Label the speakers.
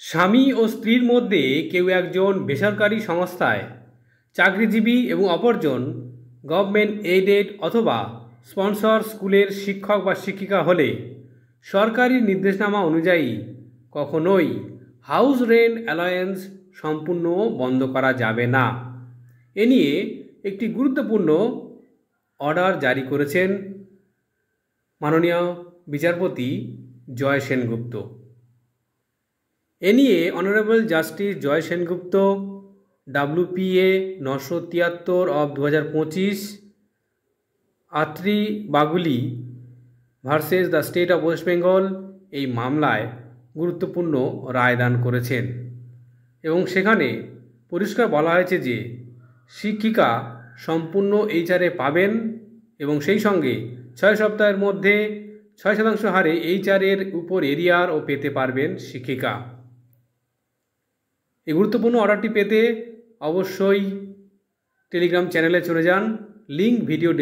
Speaker 1: স্বামী ও স্ত্রীর মধ্যে কেউ একজন বেসরকারি সংস্থায় চাকরিজীবী এবং অপরজন গভর্নমেন্ট এইডেড অথবা স্পন্সর স্কুলের শিক্ষক বা শিক্ষিকা হলে সরকারি নির্দেশনামা অনুযায়ী কখনোই হাউস রেন্ট অ্যালায়েন্স সম্পূর্ণ বন্ধ করা যাবে না। এ নিয়ে একটি গুরুত্বপূর্ণ অর্ডার জারি করেছেন মাননীয় বিচারপতি জয় সেনগুপ্ত। এ নিয়ে honourable justice Joy Sengupta WPA 973 of 2025 Atri Baguli versus the state of West Bengal এই মামলায় গুরুত্বপূর্ণ রায়দান করেছেন এবং সেখানে পরিষ্কার বলা হয়েছে যে শিক্ষিকা সম্পূর্ণ HR পাবেন এবং সেই সঙ্গে 6 সপ্তাহের মধ্যে 6% হারে HR উপর এরিয়ারও পেতে পারবেন শিক্ষিকা। এই গুরুত্বপূর্ণ অর্ডারটি পেতে অবশ্যই টেলিগ্রাম চ্যানেলে চলে যান, লিঙ্ক ভিডিও